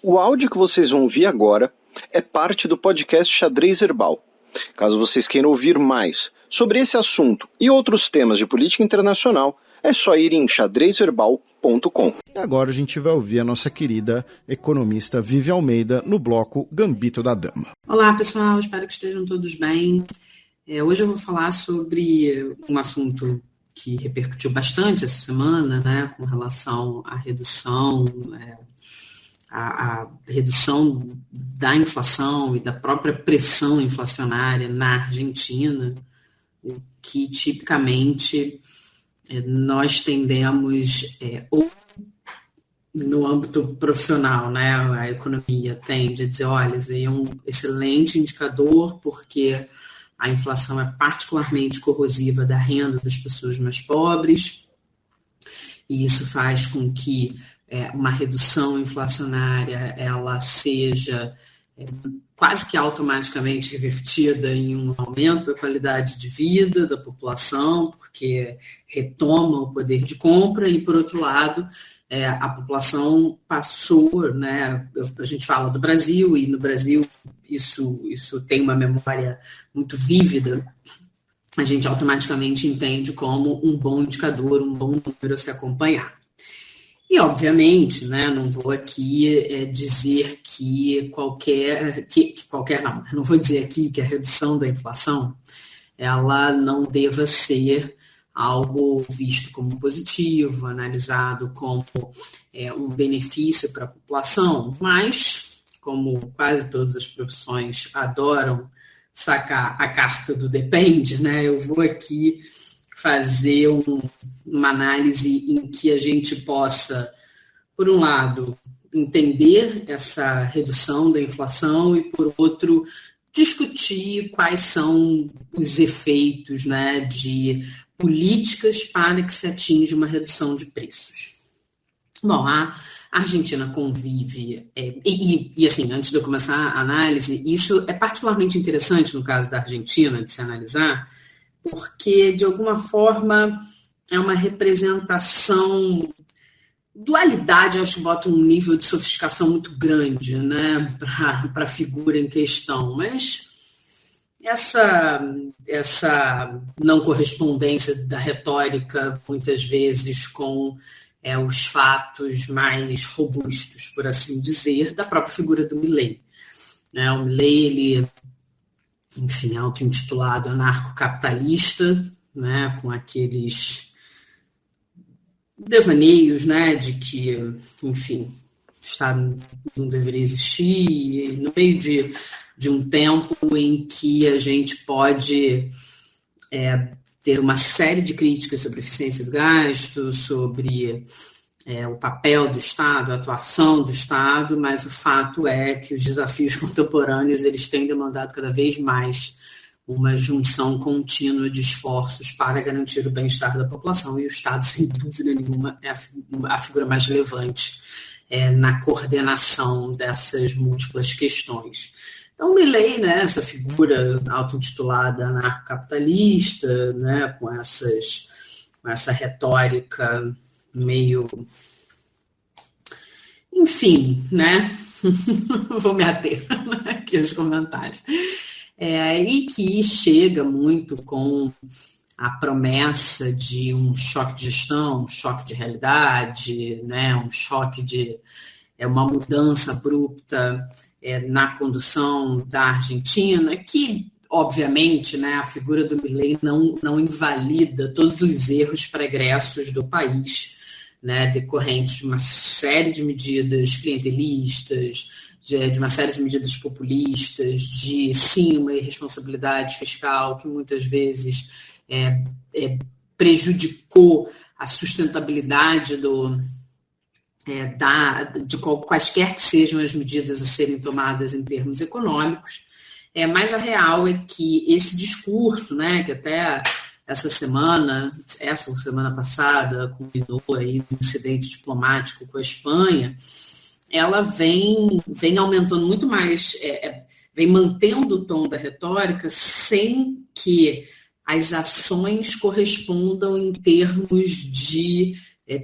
O áudio que vocês vão ouvir agora é parte do podcast Xadrez Herbal. Caso vocês queiram ouvir mais sobre esse assunto e outros temas de política internacional, é só ir em xadrezverbal.com. E agora a gente vai ouvir a nossa querida economista Vivi Almeida no bloco Gambito da Dama. Olá pessoal, espero que estejam todos bem. Hoje eu vou falar sobre um assunto que repercutiu bastante essa semana, né, com relação à redução, a redução da inflação e da própria pressão inflacionária na Argentina, o que tipicamente nós tendemos, ou no âmbito profissional, né, a economia tende a dizer, olha, isso aí é um excelente indicador porque a inflação é particularmente corrosiva da renda das pessoas mais pobres, e isso faz com que uma redução inflacionária ela seja quase que automaticamente revertida em um aumento da qualidade de vida da população, porque retoma o poder de compra, e, por outro lado, a população passou, né, a gente fala do Brasil, e no Brasil isso tem uma memória muito vívida, a gente automaticamente entende como um bom indicador, um bom número a se acompanhar. E, obviamente, né, não vou aqui dizer que não vou dizer aqui que a redução da inflação ela não deva ser algo visto como positivo, analisado como um benefício para a população, mas, como quase todas as profissões adoram sacar a carta do depende, né, eu vou aqui fazer uma análise em que a gente possa, por um lado, entender essa redução da inflação e, por outro, discutir quais são os efeitos, né, de políticas para que se atinja uma redução de preços. Bom, a Argentina convive, e assim, antes de eu começar a análise, isso é particularmente interessante no caso da Argentina de se analisar, porque, de alguma forma, é uma representação. Dualidade, acho que bota um nível de sofisticação muito grande, né, para a figura em questão, mas essa não correspondência da retórica, muitas vezes, com os fatos mais robustos, por assim dizer, da própria figura do Milei. O Milei, ele, enfim, auto-intitulado anarcocapitalista, né, com aqueles devaneios, né, de que, enfim, o Estado não deveria existir, e no meio de um tempo em que a gente pode ter uma série de críticas sobre a eficiência do gasto, sobre o papel do Estado, a atuação do Estado, mas o fato é que os desafios contemporâneos eles têm demandado cada vez mais uma junção contínua de esforços para garantir o bem-estar da população, e o Estado, sem dúvida nenhuma, é a figura mais relevante na coordenação dessas múltiplas questões. Então, Milei, né, essa figura auto-intitulada anarcocapitalista, né, com essa retórica meio... Enfim, né? Vou me ater aqui aos comentários. E que chega muito com a promessa de um choque de gestão, um choque de realidade, né, um choque de uma mudança abrupta na condução da Argentina, que, obviamente, né, a figura do Milei não invalida todos os erros pregressos do país, né, decorrentes de uma série de medidas clientelistas, de uma série de medidas populistas, de, sim, uma irresponsabilidade fiscal que muitas vezes prejudicou a sustentabilidade de quaisquer que sejam as medidas a serem tomadas em termos econômicos. Mas a real é que esse discurso, né, que até essa semana passada, culminou aí um incidente diplomático com a Espanha, ela vem aumentando muito mais, vem mantendo o tom da retórica sem que as ações correspondam em termos de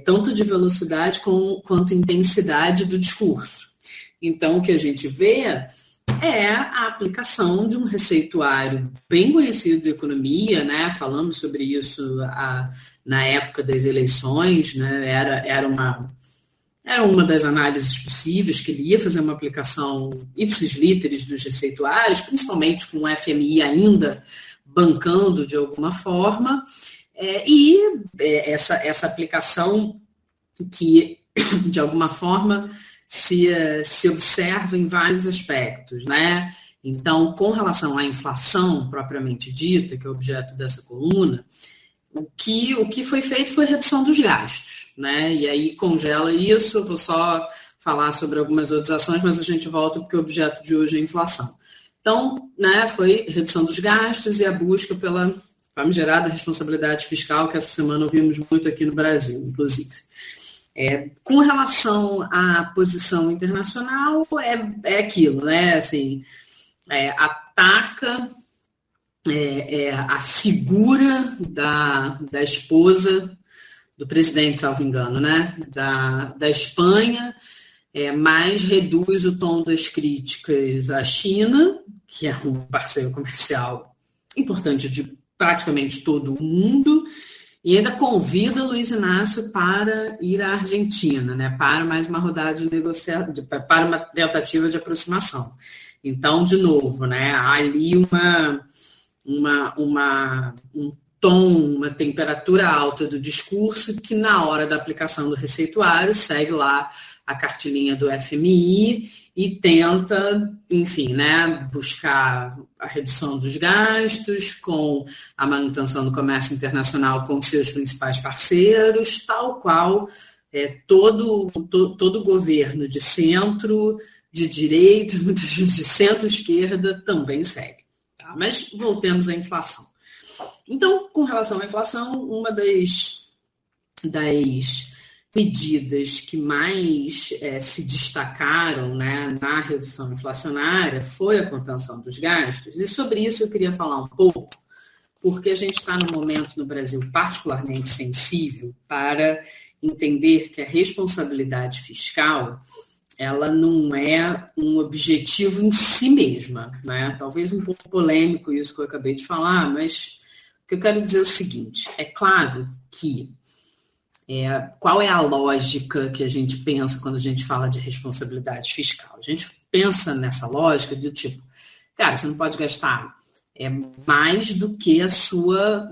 tanto de velocidade quanto intensidade do discurso. Então, o que a gente vê é a aplicação de um receituário bem conhecido da economia, né? Falamos sobre isso na época das eleições, né? Era uma das análises possíveis, que ele ia fazer uma aplicação ipsis literis dos receituários, principalmente com o FMI ainda bancando de alguma forma, essa aplicação que, de alguma forma, se observa em vários aspectos, né? Então, com relação à inflação propriamente dita, que é o objeto dessa coluna, o que foi feito foi redução dos gastos, né? E aí congela isso, vou só falar sobre algumas outras ações, mas a gente volta porque o objeto de hoje é a inflação. Então, né, foi redução dos gastos e a busca pela famigerada responsabilidade fiscal, que essa semana ouvimos muito aqui no Brasil, inclusive. Com relação à posição internacional, é aquilo, né? Assim, ataca a figura da esposa do presidente, salvo engano, né? Da Espanha, mas reduz o tom das críticas à China, que é um parceiro comercial importante de praticamente todo o mundo, e ainda convida Luiz Inácio para ir à Argentina, né, para mais uma rodada de negociação, para uma tentativa de aproximação. Então, de novo, né, há ali um tom, uma temperatura alta do discurso que, na hora da aplicação do receituário, segue lá a cartilinha do FMI e tenta, enfim, né, buscar a redução dos gastos com a manutenção do comércio internacional com seus principais parceiros, tal qual todo governo de centro, de direita, muitas vezes de centro-esquerda, também segue. Tá? Mas voltemos à inflação. Então, com relação à inflação, uma das medidas que mais se destacaram, né, na redução inflacionária foi a contenção dos gastos, e sobre isso eu queria falar um pouco, porque a gente está num momento no Brasil particularmente sensível para entender que a responsabilidade fiscal ela não é um objetivo em si mesma, né? Talvez um pouco polêmico isso que eu acabei de falar, mas o que eu quero dizer é o seguinte, é claro que qual é a lógica que a gente pensa quando a gente fala de responsabilidade fiscal? A gente pensa nessa lógica do tipo, cara, você não pode gastar mais do que a sua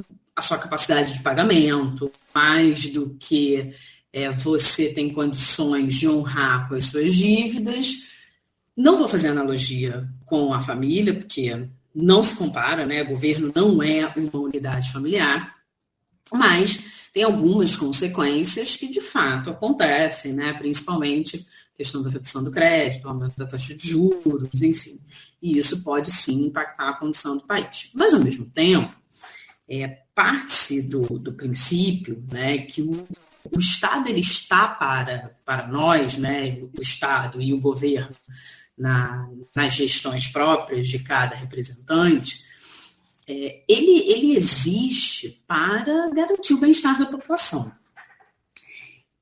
capacidade de pagamento, mais do que você tem condições de honrar com as suas dívidas. Não vou fazer analogia com a família, porque não se compara, né? O governo não é uma unidade familiar, mas tem algumas consequências que, de fato, acontecem, né? Principalmente a questão da redução do crédito, o aumento da taxa de juros, enfim. E isso pode, sim, impactar a condição do país. Mas, ao mesmo tempo, parte-se do princípio, né, que o Estado ele está para nós, né, o Estado e o governo, nas gestões próprias de cada representante, ele existe para garantir o bem-estar da população.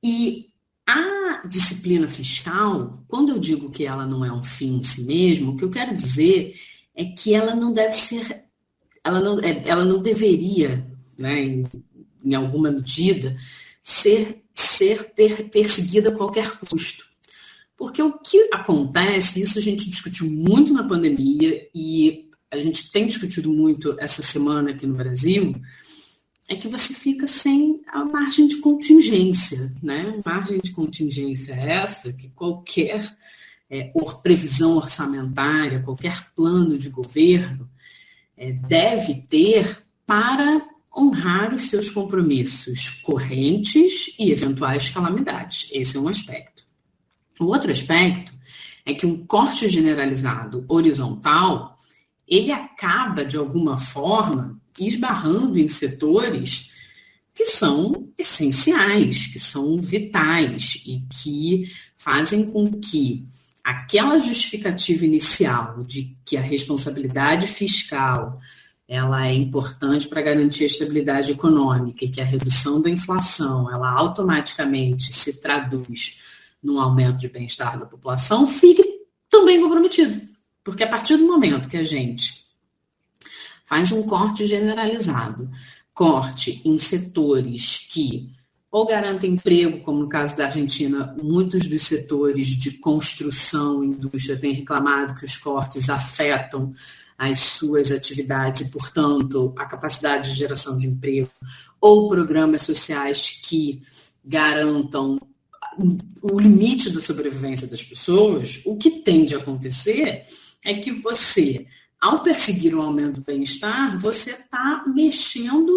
E a disciplina fiscal, quando eu digo que ela não é um fim em si mesmo, o que eu quero dizer é que ela não deve ser, ela não deveria, né, em alguma medida, ser perseguida a qualquer custo. Porque o que acontece, isso a gente discutiu muito na pandemia e a gente tem discutido muito essa semana aqui no Brasil, é que você fica sem a margem de contingência, né? Margem de contingência essa que qualquer previsão orçamentária, qualquer plano de governo deve ter para honrar os seus compromissos correntes e eventuais calamidades. Esse é um aspecto. O outro aspecto é que um corte generalizado horizontal ele acaba, de alguma forma, esbarrando em setores que são essenciais, que são vitais e que fazem com que aquela justificativa inicial de que a responsabilidade fiscal ela é importante para garantir a estabilidade econômica e que a redução da inflação ela automaticamente se traduz num aumento de bem-estar da população, fique também comprometido. Porque a partir do momento que a gente faz um corte generalizado, corte em setores que ou garantem emprego, como no caso da Argentina, muitos dos setores de construção, indústria, têm reclamado que os cortes afetam as suas atividades e, portanto, a capacidade de geração de emprego, ou programas sociais que garantam o limite da sobrevivência das pessoas. O que tende a acontecer é que você, ao perseguir o aumento do bem-estar, você está mexendo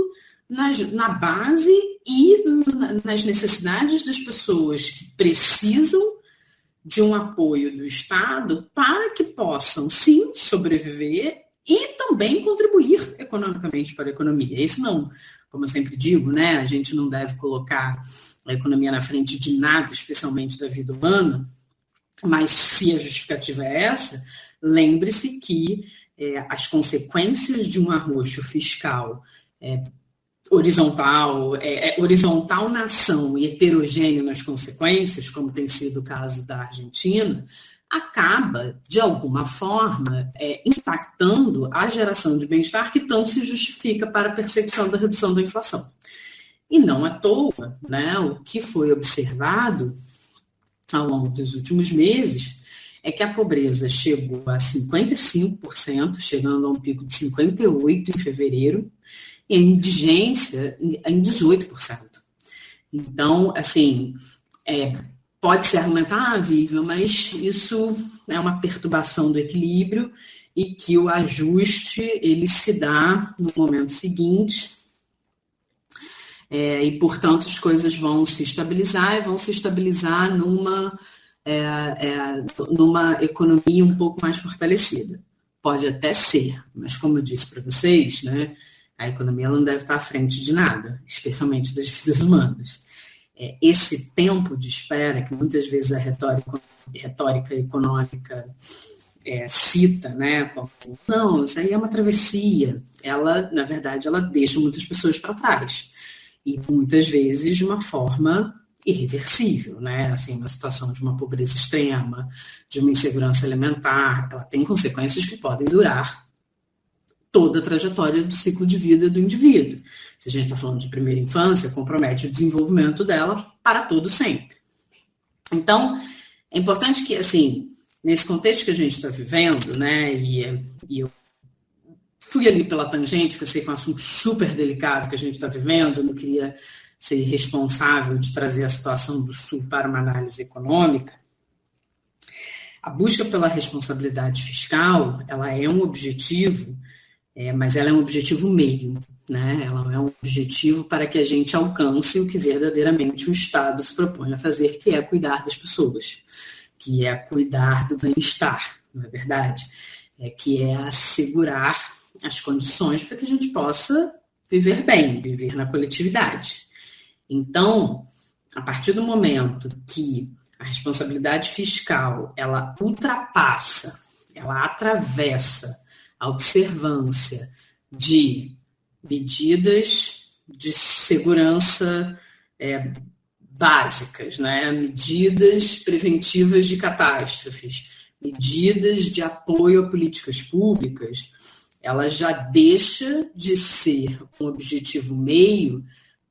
na base e nas necessidades das pessoas que precisam de um apoio do Estado para que possam, sim, sobreviver e também contribuir economicamente para a economia. Isso não, como eu sempre digo, né, a gente não deve colocar a economia na frente de nada, especialmente da vida humana, mas se a justificativa é essa, lembre-se que as consequências de um arroxo fiscal horizontal na ação e heterogêneo nas consequências, como tem sido o caso da Argentina, acaba, de alguma forma, impactando a geração de bem-estar que tanto se justifica para a perseguição da redução da inflação. E não à toa, né, o que foi observado ao longo dos últimos meses é que a pobreza chegou a 55%, chegando a um pico de 58% em fevereiro, e a indigência em 18%. Então, assim, pode se argumentar, Vivian, mas isso é uma perturbação do equilíbrio e que o ajuste ele se dá no momento seguinte e, portanto, as coisas vão se estabilizar numa economia um pouco mais fortalecida. Pode até ser, mas como eu disse para vocês, né, a economia não deve estar à frente de nada, especialmente das vidas humanas. Esse tempo de espera, que muitas vezes a retórica econômica cita, né, como, não, isso aí é uma travessia, ela, na verdade, ela deixa muitas pessoas para trás. E muitas vezes de uma forma irreversível, né? Assim, uma situação de uma pobreza extrema, de uma insegurança alimentar, ela tem consequências que podem durar toda a trajetória do ciclo de vida do indivíduo. Se a gente está falando de primeira infância, compromete o desenvolvimento dela para todo sempre. Então, é importante que, assim, nesse contexto que a gente está vivendo, né, e eu fui ali pela tangente, que eu sei que é um assunto super delicado que a gente está vivendo, eu não queria ser responsável de trazer a situação do Sul para uma análise econômica. A busca pela responsabilidade fiscal, ela é um objetivo, mas ela é um objetivo meio, né? Ela é um objetivo para que a gente alcance o que verdadeiramente o Estado se propõe a fazer, que é cuidar das pessoas, que é cuidar do bem-estar, não é verdade? Que é assegurar as condições para que a gente possa viver bem, viver na coletividade. Então, a partir do momento que a responsabilidade fiscal, ela ultrapassa, ela atravessa a observância de medidas de segurança básicas, né? Medidas preventivas de catástrofes, medidas de apoio a políticas públicas, ela já deixa de ser um objetivo meio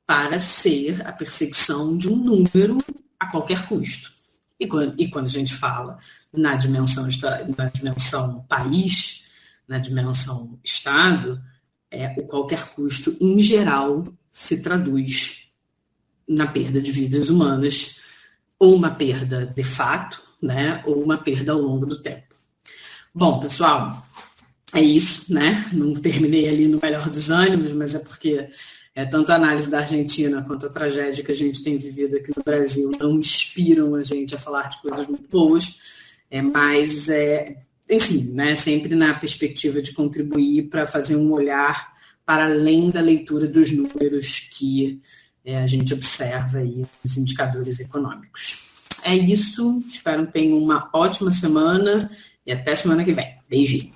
para ser a perseguição de um número a qualquer custo. E quando a gente fala na dimensão país, na dimensão Estado, o qualquer custo, em geral, se traduz na perda de vidas humanas, ou uma perda de fato, né, ou uma perda ao longo do tempo. Bom, pessoal, é isso, né? Não terminei ali no melhor dos ânimos, mas é porque tanto a análise da Argentina quanto a tragédia que a gente tem vivido aqui no Brasil não inspiram a gente a falar de coisas muito boas, mas, enfim, né, sempre na perspectiva de contribuir para fazer um olhar para além da leitura dos números que a gente observa aí nos indicadores econômicos. É isso, espero que tenham uma ótima semana e até semana que vem. Beijinho.